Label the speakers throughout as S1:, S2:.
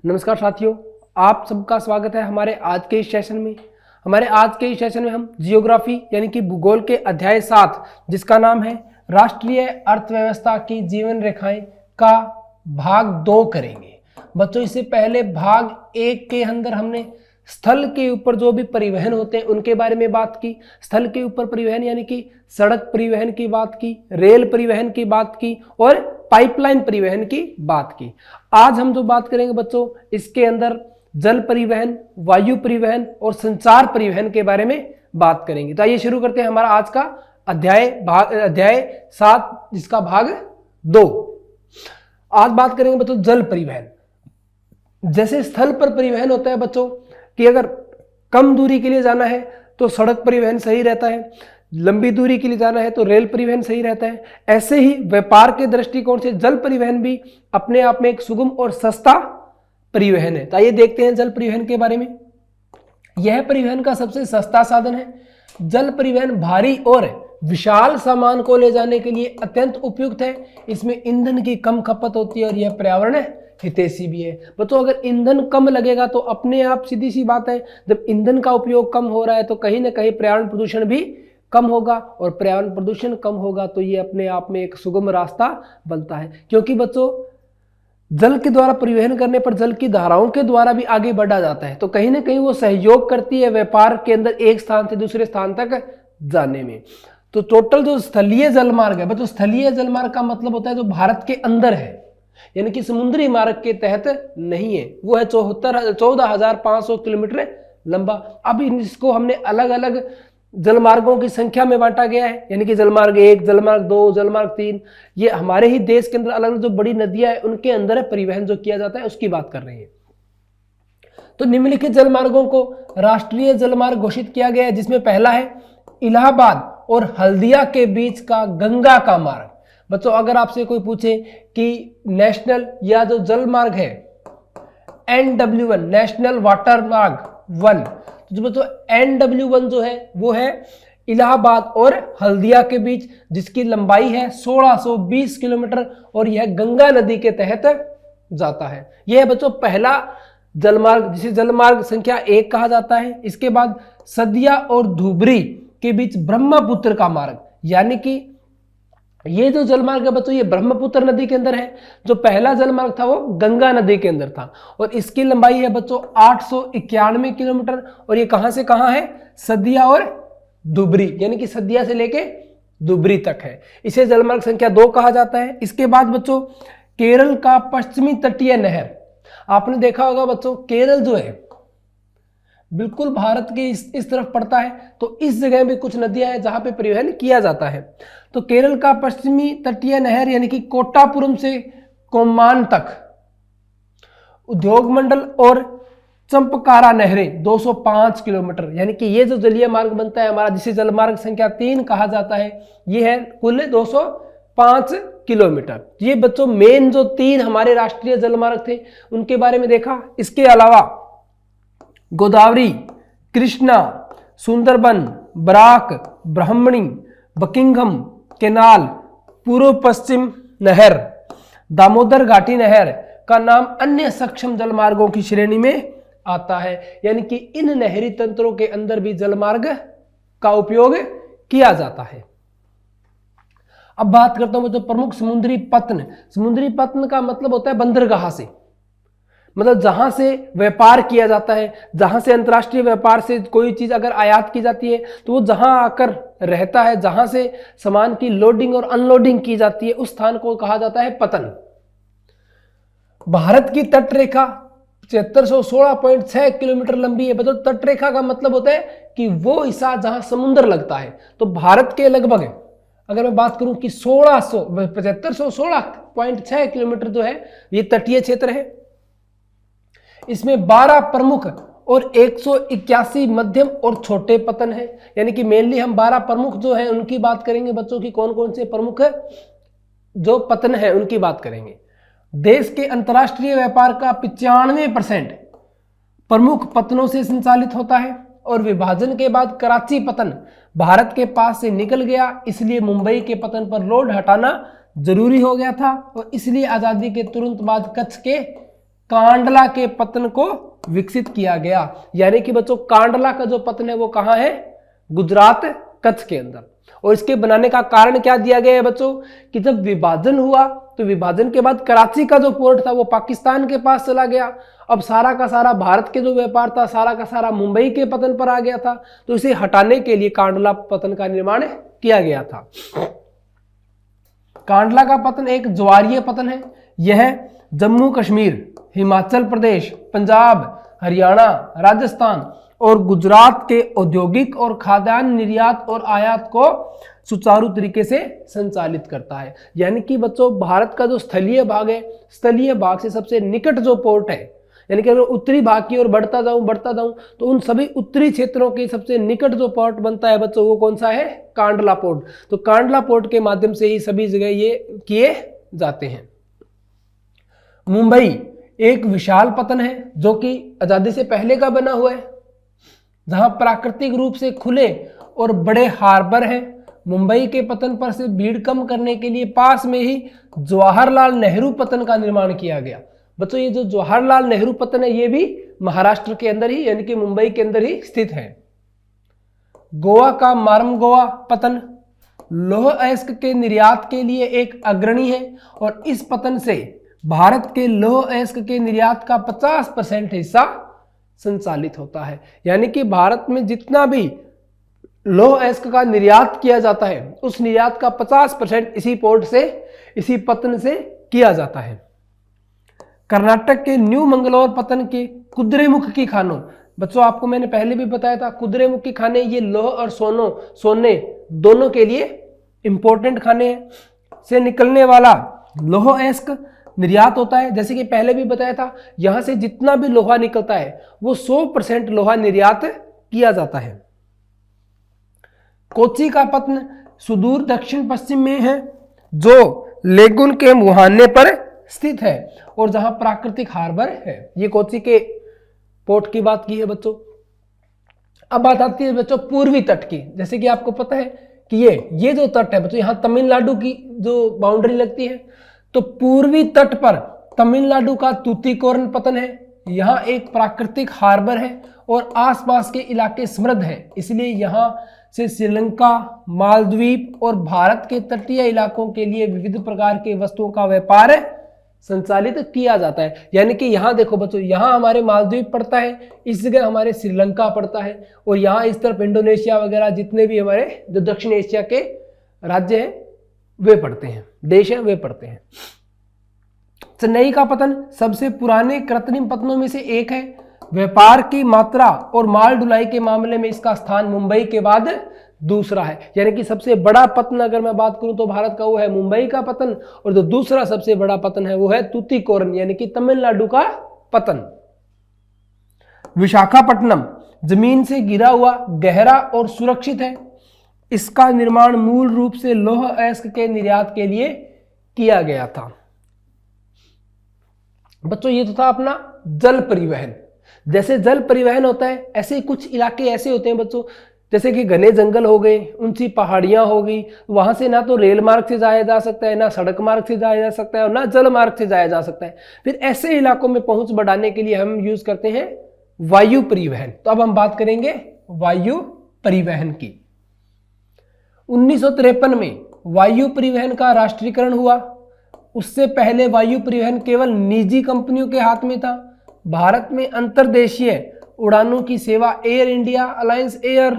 S1: नमस्कार साथियों, आप सबका स्वागत है हमारे आज के इस सेशन में। हम जियोग्राफी यानी कि भूगोल के अध्याय 7 जिसका नाम है राष्ट्रीय अर्थव्यवस्था की जीवन रेखाएं का भाग 2 करेंगे। बच्चों, इससे पहले भाग 1 के अंदर हमने स्थल के ऊपर जो भी परिवहन होते हैं उनके बारे में बात की। स्थल के ऊपर परिवहन यानी कि सड़क परिवहन की बात की, रेल परिवहन की बात की और पाइपलाइन परिवहन की बात की। आज हम जो बात करेंगे बच्चों, इसके अंदर जल परिवहन, वायु परिवहन और संचार परिवहन के बारे में बात करेंगे। तो आइए शुरू करते हैं हमारा आज का अध्याय 7 जिसका भाग 2। आज बात करेंगे बच्चों जल परिवहन। जैसे स्थल पर परिवहन होता है बच्चों कि अगर कम दूरी के लिए जाना है तो सड़क परिवहन सही रहता है, लंबी दूरी के लिए जाना है तो रेल परिवहन सही रहता है। ऐसे ही व्यापार के दृष्टिकोण से जल परिवहन भी अपने आप में एक सुगम और सस्ता परिवहन है। तो आइए देखते हैं जल परिवहन के बारे में। यह परिवहन का सबसे सस्ता साधन है। जल परिवहन भारी और विशाल सामान को ले जाने के लिए अत्यंत उपयुक्त है। इसमें ईंधन की कम खपत होती है और यह पर्यावरण हितैषी भी है। बच्चों, अगर ईंधन कम लगेगा तो अपने आप सीधी सी बात है, जब ईंधन का उपयोग कम हो रहा है तो कहीं ना कहीं पर्यावरण प्रदूषण भी कम होगा और पर्यावरण प्रदूषण कम होगा तो ये अपने आप में एक सुगम रास्ता बनता है। क्योंकि बच्चों, जल के द्वारा परिवहन करने पर जल की धाराओं के द्वारा भी आगे बढ़ा जाता है, तो कहीं ना कहीं वो सहयोग करती है व्यापार के अंदर एक स्थान से दूसरे स्थान तक जाने में। तो टोटल जो स्थलीय जलमार्ग है बच्चों, स्थलीय जलमार्ग का मतलब होता है जो भारत के अंदर है, यानी कि समुद्री मार्ग के तहत नहीं है, वो है 14,500 किलोमीटर लंबा। अब इसको हमने अलग अलग जलमार्गों की संख्या में बांटा गया है, यानी कि जलमार्ग 1, जलमार्ग 2, जलमार्ग 3। ये हमारे ही देश के अंदर अलग अलग जो बड़ी नदियां हैं उनके अंदर परिवहन जो किया जाता है उसकी बात कर रहे हैं। तो निम्नलिखित जलमार्गों को राष्ट्रीय जलमार्ग घोषित किया गया है, जिसमें पहला है इलाहाबाद और हल्दिया के बीच का गंगा का मार्ग। बच्चों, अगर आपसे कोई पूछे कि नेशनल या जो जल मार्ग है NW1 नेशनल वाटर मार्ग 1, तो जो बच्चों NW1 जो है वो है इलाहाबाद और हल्दिया के बीच, जिसकी लंबाई है 1620 किलोमीटर और यह गंगा नदी के तहत जाता है। यह है बच्चों पहला जलमार्ग, जिसे जलमार्ग संख्या 1 कहा जाता है। इसके बाद सदिया और धुबरी के बीच ब्रह्मपुत्र का मार्ग, यानी कि ये जो जलमार्ग है बच्चों ये ब्रह्मपुत्र नदी के अंदर है। जो पहला जलमार्ग था वो गंगा नदी के अंदर था और इसकी लंबाई है बच्चों 891 किलोमीटर और ये कहां से कहां है, सदिया और धुबरी, यानी कि सदिया से लेके धुबरी तक है। इसे जलमार्ग संख्या 2 कहा जाता है। इसके बाद बच्चों केरल का पश्चिमी तटीय नहर, आपने देखा होगा बच्चों केरल जो है बिल्कुल भारत के इस तरफ पड़ता है, तो इस जगह भी कुछ नदियां हैं जहां पे परिवहन किया जाता है। तो केरल का पश्चिमी तटीय नहर यानी कि कोट्टापुरम से कोम्मान तक, उद्योग मंडल और चंपकारा नहरें 205 किलोमीटर, यानी कि ये जो जलीय मार्ग बनता है हमारा, जिसे जलमार्ग संख्या 3 कहा जाता है, ये है कुल 205 किलोमीटर। ये बच्चों मेन जो 3 हमारे राष्ट्रीय जलमार्ग थे उनके बारे में देखा। इसके अलावा गोदावरी, कृष्णा, सुंदरबन, बराक, ब्राह्मणी, बकिंघम केनाल, पूर्व पश्चिम नहर, दामोदर घाटी नहर का नाम अन्य सक्षम जलमार्गों की श्रेणी में आता है, यानी कि इन नहरी तंत्रों के अंदर भी जलमार्ग का उपयोग किया जाता है। अब बात करता हूं तो प्रमुख समुद्री पत्न। समुद्री पत्न का मतलब होता है बंदरगाह से, मतलब जहां से व्यापार किया जाता है, जहां से अंतर्राष्ट्रीय व्यापार से कोई चीज अगर आयात की जाती है तो वो जहां आकर रहता है, जहां से सामान की लोडिंग और अनलोडिंग की जाती है, उस स्थान को कहा जाता है पतन। भारत की तटरेखा 7316.6 किलोमीटर लंबी है। बता, तटरेखा का मतलब होता है कि वो हिस्सा जहां समुद्र लगता है। तो भारत के लगभग, अगर मैं बात करूं कि 7316.6 किलोमीटर जो है ये तटीय क्षेत्र है। इसमें 12 प्रमुख और 181 मध्यम और छोटे पतन है, यानी कि मेनली हम 12 प्रमुख जो है उनकी बात करेंगे बच्चों की, कौन कौन से प्रमुख जो पतन है उनकी बात करेंगे। देश के अंतर्राष्ट्रीय व्यापार का 95% प्रमुख पतनों से संचालित होता है और विभाजन के बाद कराची पतन भारत के पास से निकल गया, इसलिए मुंबई के पतन पर लोड हटाना जरूरी हो गया था और इसलिए आजादी के तुरंत बाद कच्छ के कांडला के पतन को विकसित किया गया। यानी कि बच्चों कांडला का जो पतन है वो कहाँ है? गुजरात, कच्छ के अंदर। और इसके बनाने का कारण क्या दिया गया है बच्चों कि जब विभाजन हुआ तो विभाजन के बाद कराची का जो पोर्ट था वो पाकिस्तान के पास चला गया। अब सारा का सारा भारत के जो व्यापार था सारा का सारा मुंबई के पतन पर आ गया था। तो इसे हटाने के लिए कांडला पतन का निर्माण किया गया था। कांडला का पतन एक ज्वारीय पतन है। यह जम्मू कश्मीर, हिमाचल प्रदेश, पंजाब, हरियाणा, राजस्थान और गुजरात के औद्योगिक और खाद्यान्न निर्यात और आयात को सुचारू तरीके से संचालित करता है। यानी कि बच्चों भारत का जो स्थलीय भाग है, स्थलीय भाग से सबसे निकट जो पोर्ट है, यानी कि अगर उत्तरी भाग की ओर बढ़ता जाऊं तो उन सभी उत्तरी क्षेत्रों के सबसे निकट जो पोर्ट बनता है बच्चों वो कौन सा है? कांडला पोर्ट। तो कांडला पोर्ट के माध्यम से ही सभी जगह ये किए जाते हैं। मुंबई एक विशाल पतन है जो कि आजादी से पहले का बना हुआ है, जहां प्राकृतिक रूप से खुले और बड़े हार्बर हैं। मुंबई के पतन पर से भीड़ कम करने के लिए पास में ही जवाहरलाल नेहरू पतन का निर्माण किया गया। बच्चों ये जो जवाहरलाल नेहरू पतन है ये भी महाराष्ट्र के अंदर ही यानी कि मुंबई के अंदर ही स्थित है। गोवा का मारमगोवा पतन लौह अयस्क के निर्यात के लिए एक अग्रणी है और इस पतन से भारत के लौह अयस्क के निर्यात का 50% हिस्सा संचालित होता है। यानी कि भारत में जितना भी लौह अयस्क का निर्यात किया जाता है उस निर्यात का 50% इसी पोर्ट से, इसी पतन से किया जाता है। कर्नाटक के न्यू मंगलोर पतन के कुद्रेमुख की खानों, बच्चों आपको मैंने पहले भी बताया था कुद्रेमुख की खाने ये लौह और सोने दोनों के लिए इंपॉर्टेंट खाने हैं। से निकलने वाला लौह अयस्क निर्यात होता है। जैसे कि पहले भी बताया था यहां से जितना भी लोहा निकलता है वो 100% लोहा निर्यात किया जाता है। कोच्चि का पतन सुदूर दक्षिण पश्चिम में है जो लेगुन के मुहाने पर स्थित है और जहां प्राकृतिक हार्बर है। ये कोच्चि के पोर्ट की बात की है बच्चों। अब बात आती है बच्चों पूर्वी तट की। जैसे कि आपको पता है कि ये जो तट है बच्चों, यहां तमिलनाडु की जो बाउंड्री लगती है, तो पूर्वी तट पर तमिलनाडु का तूतीकोरन पतन है। यहाँ एक प्राकृतिक हार्बर है और आसपास के इलाके समृद्ध हैं, इसलिए यहाँ से श्रीलंका, मालदीव और भारत के तटीय इलाकों के लिए विविध प्रकार के वस्तुओं का व्यापार संचालित किया जाता है। यानी कि यहाँ देखो बच्चों, यहाँ हमारे मालदीव पड़ता है, इस जगह हमारे श्रीलंका पड़ता है और यहाँ इस तरफ इंडोनेशिया वगैरह जितने भी हमारे जो दक्षिण एशिया के राज्य हैं वे पड़ते हैं, देश हैं वे पड़ते हैं। चेन्नई का पतन सबसे पुराने कृत्रिम पतनों में से एक है। व्यापार की मात्रा और माल ढुलाई के मामले में इसका स्थान मुंबई के बाद दूसरा है। यानी कि सबसे बड़ा पतन अगर मैं बात करूं तो भारत का वो है मुंबई का पतन और जो दूसरा सबसे बड़ा पतन है वो है तूतीकोरन यानी कि तमिलनाडु का पतन। विशाखापट्टनम जमीन से गिरा हुआ, गहरा और सुरक्षित है। इसका निर्माण मूल रूप से लौह अयस्क के निर्यात के लिए किया गया था। बच्चों ये तो था अपना जल परिवहन। जैसे जल परिवहन होता है ऐसे ही कुछ इलाके ऐसे होते हैं बच्चों, जैसे कि घने जंगल हो गए, ऊंची पहाड़ियां हो गई, वहां से ना तो रेल मार्ग से जाया जा सकता है, ना सड़क मार्ग से जाया जा सकता है और ना जल मार्ग से जाया जा सकता है। फिर ऐसे इलाकों में पहुंच बढ़ाने के लिए हम यूज करते हैं वायु परिवहन। तो अब हम बात करेंगे वायु परिवहन की। 1953 में वायु परिवहन का राष्ट्रीयकरण हुआ। उससे पहले वायु परिवहन केवल निजी कंपनियों के हाथ में था। भारत में अंतर्देशीय उड़ानों की सेवा एयर इंडिया, अलायंस एयर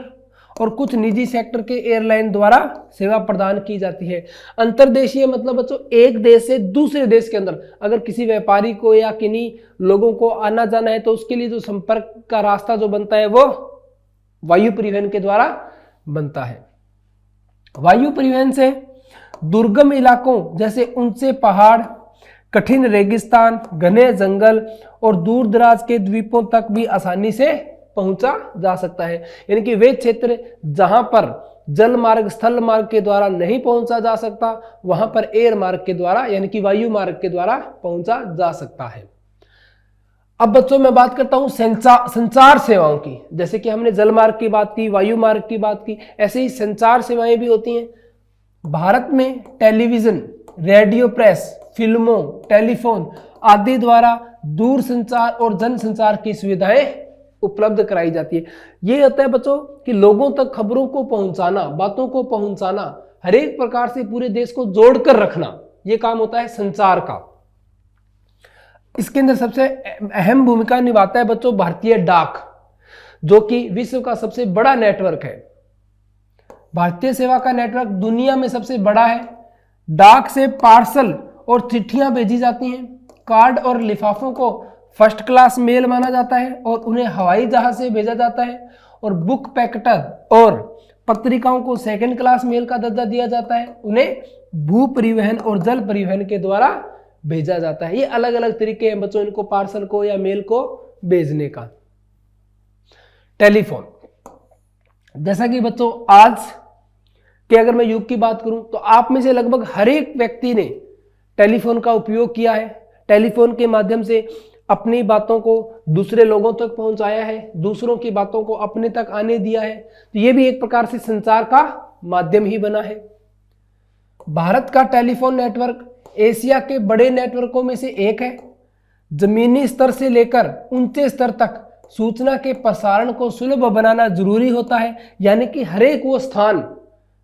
S1: और कुछ निजी सेक्टर के एयरलाइन द्वारा सेवा प्रदान की जाती है। अंतर्देशीय मतलब बच्चों एक देश से दूसरे देश के अंदर अगर किसी व्यापारी को या किन्हीं लोगों को आना जाना है तो उसके लिए जो संपर्क का रास्ता जो बनता है वो वायु परिवहन के द्वारा बनता है। वायु परिवहन से दुर्गम इलाकों जैसे ऊंचे पहाड़, कठिन रेगिस्तान, घने जंगल और दूर दराज के द्वीपों तक भी आसानी से पहुंचा जा सकता है। यानी कि वे क्षेत्र जहां पर जल मार्ग, स्थल मार्ग के द्वारा नहीं पहुंचा जा सकता वहां पर एयर मार्ग के द्वारा यानी कि वायु मार्ग के द्वारा पहुंचा जा सकता है। अब बच्चों मैं बात करता हूं संचार सेवाओं की। जैसे कि हमने जल मार्ग की बात की, वायु मार्ग की बात की, ऐसे ही संचार सेवाएं भी होती हैं। भारत में टेलीविजन, रेडियो, प्रेस, फिल्मों, टेलीफोन आदि द्वारा दूर संचार और जन संचार की सुविधाएं उपलब्ध कराई जाती है। ये होता है बच्चों कि लोगों तक खबरों को पहुंचाना, बातों को पहुंचाना, हर एक प्रकार से पूरे देश को जोड़कर रखना, ये काम होता है संचार का। इसके अंदर सबसे अहम भूमिका निभाता है बच्चों भारतीय डाक, जो कि विश्व का सबसे बड़ा नेटवर्क है। भारतीय सेवा का नेटवर्क दुनिया में सबसे बड़ा है। डाक से पार्सल और चिट्ठियां भेजी जाती हैं। कार्ड और लिफाफों को फर्स्ट क्लास मेल माना जाता है और उन्हें हवाई जहाज से भेजा जाता है। और बुक पैकेटर और पत्रिकाओं को सेकंड क्लास मेल का दर्जा दिया जाता है। उन्हें भू परिवहन और जल परिवहन के द्वारा भेजा जाता है। ये अलग अलग तरीके हैं बच्चों इनको पार्सल को या मेल को भेजने का। टेलीफोन, जैसा कि बच्चों आज के अगर मैं युग की बात करूं तो आप में से लगभग हर एक व्यक्ति ने टेलीफोन का उपयोग किया है। टेलीफोन के माध्यम से अपनी बातों को दूसरे लोगों तक पहुंचाया है, दूसरों की बातों को अपने तक आने दिया है। तो ये भी एक प्रकार से संचार का माध्यम ही बना है। भारत का टेलीफोन नेटवर्क एशिया के बड़े नेटवर्कों में से एक है। जमीनी स्तर से लेकर ऊंचे स्तर तक सूचना के प्रसारण को सुलभ बनाना जरूरी होता है, यानी कि हर एक वो स्थान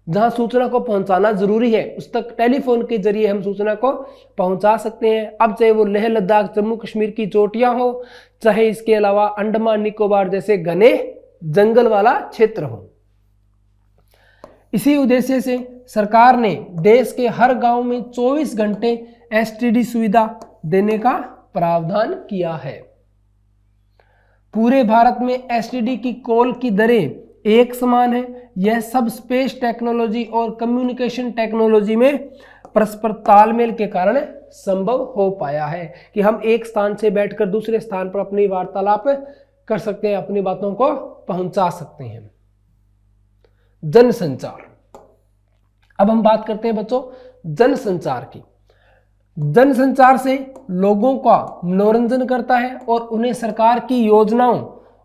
S1: जहां सूचना को पहुंचाना जरूरी है उस तक टेलीफोन के जरिए हम सूचना को पहुंचा सकते हैं। अब चाहे वो लेह लद्दाख जम्मू कश्मीर की चोटियां हो, चाहे इसके अलावा अंडमान निकोबार जैसे घने जंगल वाला क्षेत्र हो। इसी उद्देश्य से सरकार ने देश के हर गांव में 24 घंटे एसटीडी सुविधा देने का प्रावधान किया है। पूरे भारत में एसटीडी की कॉल की दरें एक समान है। यह सब स्पेस टेक्नोलॉजी और कम्युनिकेशन टेक्नोलॉजी में परस्पर तालमेल के कारण संभव हो पाया है कि हम एक स्थान से बैठकर दूसरे स्थान पर अपनी वार्तालाप कर सकते हैं, अपनी बातों को पहुंचा सकते हैं। जनसंचार, अब हम बात करते हैं बच्चों जनसंचार की। जनसंचार से लोगों का मनोरंजन करता है और उन्हें सरकार की योजनाओं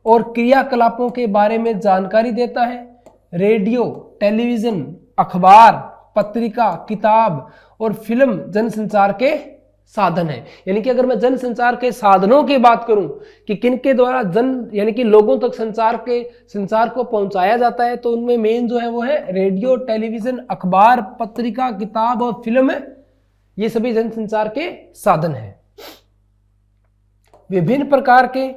S1: और क्रियाकलापों के बारे में जानकारी देता है। रेडियो, टेलीविजन, अखबार, पत्रिका, किताब और फिल्म जनसंचार के साधन है। यानी कि अगर मैं जनसंचार के साधनों की बात करूं कि किन के द्वारा यानी कि लोगों तक संचार को पहुंचाया जाता है, तो उनमें मेन जो है वो है रेडियो, टेलीविजन, अखबार, पत्रिका, किताब और फिल्म। ये सभी जनसंचार के साधन हैं। विभिन्न प्रकार के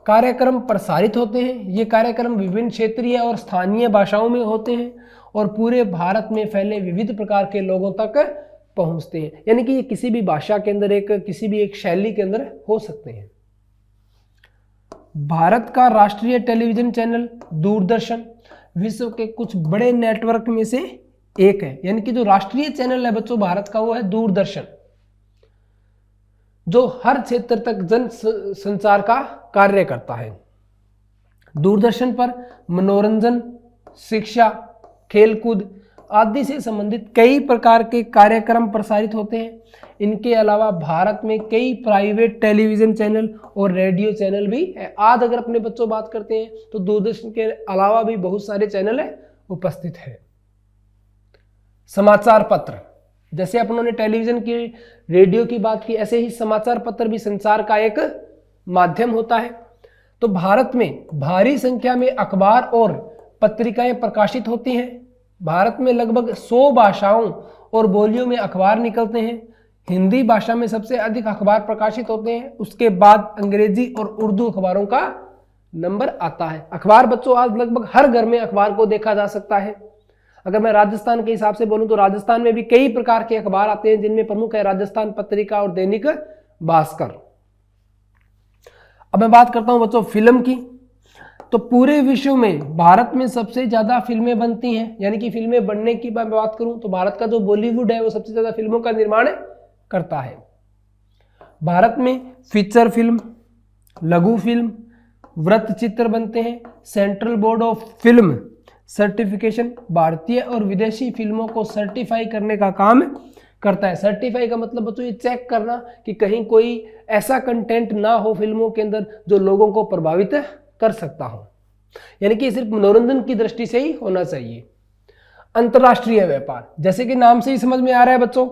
S1: कार्यक्रम प्रसारित होते हैं। ये कार्यक्रम विभिन्न क्षेत्रीय और स्थानीय भाषाओं में होते हैं और पूरे भारत में फैले विविध प्रकार के लोगों तक पहुंचते हैं। यानी कि ये किसी भी भाषा के अंदर किसी भी एक शैली के अंदर हो सकते हैं। भारत का राष्ट्रीय टेलीविजन चैनल दूरदर्शन विश्व के कुछ बड़े नेटवर्क में से एक है। यानी कि जो राष्ट्रीय चैनल है बच्चों भारत का वो है दूरदर्शन, जो हर क्षेत्र तक जन संचार का कार्य करता है। दूरदर्शन पर मनोरंजन, शिक्षा, खेलकूद आदि से संबंधित कई प्रकार के कार्यक्रम प्रसारित होते हैं। इनके अलावा भारत में कई प्राइवेट टेलीविजन चैनल और रेडियो चैनल भी है। आज अगर अपने बच्चों बात करते हैं तो दूरदर्शन के अलावा भी बहुत सारे चैनल उपस्थित है। समाचार पत्र, जैसे अपन ने टेलीविजन की, रेडियो की बात की, ऐसे ही समाचार पत्र भी संचार का एक माध्यम होता है। तो भारत में भारी संख्या में अखबार और पत्रिकाएं प्रकाशित होती हैं। भारत में लगभग 100 भाषाओं और बोलियों में अखबार निकलते हैं। हिंदी भाषा में सबसे अधिक अखबार प्रकाशित होते हैं, उसके बाद अंग्रेजी और उर्दू अखबारों का नंबर आता है। अखबार बच्चों आज लगभग हर घर में अखबार को देखा जा सकता है। अगर मैं राजस्थान के हिसाब से बोलूं तो राजस्थान में भी कई प्रकार के अखबार आते हैं, जिनमें प्रमुख है राजस्थान पत्रिका और दैनिक भास्कर। अब मैं बात करता हूं बच्चों फिल्म की। तो पूरे विश्व में भारत में सबसे ज्यादा फिल्में बनती हैं। यानी कि फिल्में बनने की मैं बात करूं तो भारत का जो बॉलीवुड है वो सबसे ज्यादा फिल्मों का निर्माण करता है। भारत में फीचर फिल्म, लघु फिल्म, वृत्तचित्र बनते हैं। Central board of film certification भारतीय और विदेशी फिल्मों को सर्टिफाई करने का काम करता है। सर्टिफाई का मतलब बच्चों ये चेक करना कि कहीं कोई ऐसा कंटेंट ना हो फिल्मों के अंदर जो लोगों को प्रभावित कर सकता हो। यानी कि सिर्फ मनोरंजन की दृष्टि से ही होना चाहिए। अंतरराष्ट्रीय व्यापार, जैसे कि नाम से ही समझ में आ रहा है बच्चों,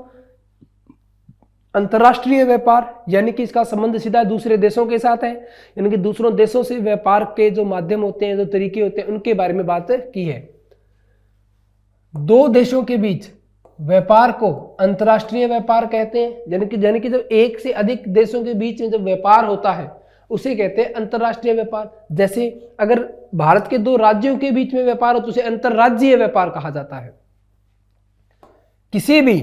S1: अंतर्राष्ट्रीय व्यापार यानी कि इसका संबंध सीधा दूसरे देशों के साथ है, यानी कि दूसरों देशों से व्यापार के जो माध्यम होते हैं, जो तरीके होते हैं, उनके बारे में बात की है। दो देशों के बीच व्यापार को अंतर्राष्ट्रीय व्यापार कहते हैं, यानी कि जब एक से अधिक देशों के बीच में जब व्यापार होता है उसे कहते हैं अंतर्राष्ट्रीय व्यापार। जैसे अगर भारत के दो राज्यों के बीच में व्यापार हो तो उसे अंतर्राज्यीय व्यापार कहा जाता है। किसी भी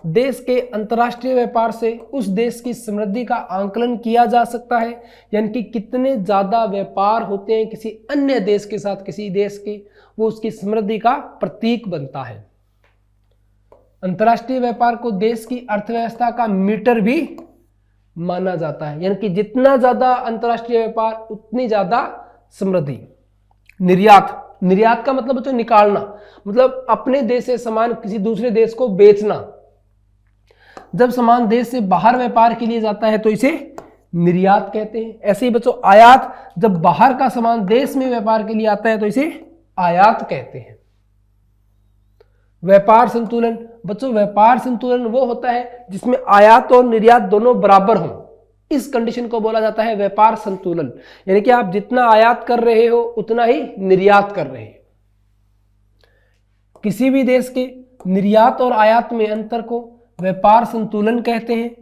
S1: देश के अंतर्राष्ट्रीय व्यापार से उस देश की समृद्धि का आंकलन किया जा सकता है, यानी कि कितने ज्यादा व्यापार होते हैं किसी अन्य देश के साथ, किसी देश के, वो उसकी समृद्धि का प्रतीक बनता है। अंतर्राष्ट्रीय व्यापार को देश की अर्थव्यवस्था का मीटर भी माना जाता है, यानी कि जितना ज्यादा अंतर्राष्ट्रीय व्यापार उतनी ज्यादा समृद्धि। निर्यात का मतलब होता है निकालना, मतलब अपने देश से सामान किसी दूसरे देश को बेचना। जब सामान देश से बाहर व्यापार के लिए जाता है तो इसे निर्यात कहते हैं। ऐसे ही बच्चों आयात, जब बाहर का सामान देश में व्यापार के लिए आता है तो इसे आयात कहते हैं। व्यापार संतुलन, बच्चों व्यापार संतुलन वो होता है जिसमें आयात और निर्यात दोनों बराबर हों, इस कंडीशन को बोला जाता है व्यापार संतुलन। यानी कि आप जितना आयात कर रहे हो उतना ही निर्यात कर रहे हो। किसी भी देश के निर्यात और आयात में अंतर को व्यापार संतुलन कहते हैं।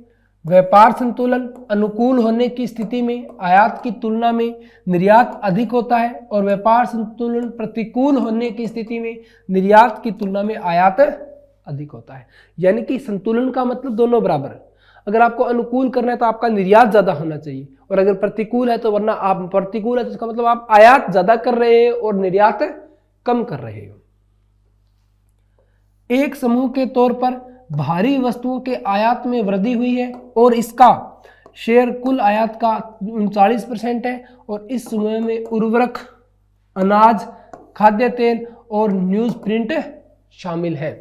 S1: व्यापार संतुलन अनुकूल होने की स्थिति में आयात की तुलना में निर्यात अधिक होता है और व्यापार संतुलन प्रतिकूल होने की स्थिति में निर्यात की तुलना में आयात अधिक होता है। यानी कि संतुलन का मतलब दोनों बराबर। अगर आपको अनुकूल करना है तो आपका निर्यात ज्यादा होना चाहिए, और अगर प्रतिकूल है तो वरना आप प्रतिकूल है तो इसका मतलब आप आयात ज्यादा कर रहे हो और निर्यात कम कर रहे हो। एक समूह के तौर पर भारी वस्तुओं के आयात में वृद्धि हुई है और इसका शेयर कुल आयात का 39% है, और इस समूह में उर्वरक, अनाज, खाद्य तेल और न्यूज प्रिंट शामिल है।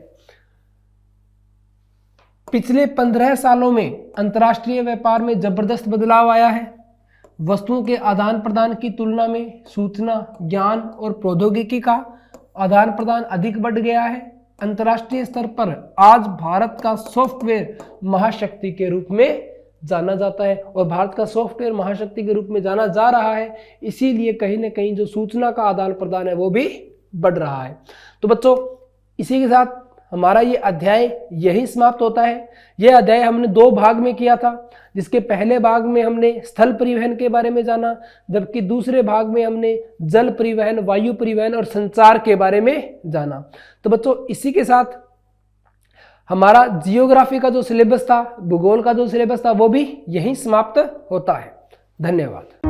S1: पिछले 15 सालों में अंतर्राष्ट्रीय व्यापार में जबरदस्त बदलाव आया है। वस्तुओं के आदान प्रदान की तुलना में सूचना, ज्ञान और प्रौद्योगिकी का आदान प्रदान अधिक बढ़ गया है। अंतर्राष्ट्रीय स्तर पर आज भारत का सॉफ्टवेयर महाशक्ति के रूप में जाना जाता है, और भारत का सॉफ्टवेयर महाशक्ति के रूप में जाना जा रहा है, इसीलिए कहीं ना कहीं जो सूचना का आदान प्रदान है वो भी बढ़ रहा है। तो बच्चों इसी के साथ हमारा ये अध्याय यही समाप्त होता है। यह अध्याय हमने 2 भाग में किया था, जिसके पहले भाग में हमने स्थल परिवहन के बारे में जाना, जबकि दूसरे भाग में हमने जल परिवहन, वायु परिवहन और संचार के बारे में जाना। तो बच्चों इसी के साथ हमारा जियोग्राफी का जो सिलेबस था, भूगोल का जो सिलेबस था, वो भी यहीं समाप्त होता है। धन्यवाद।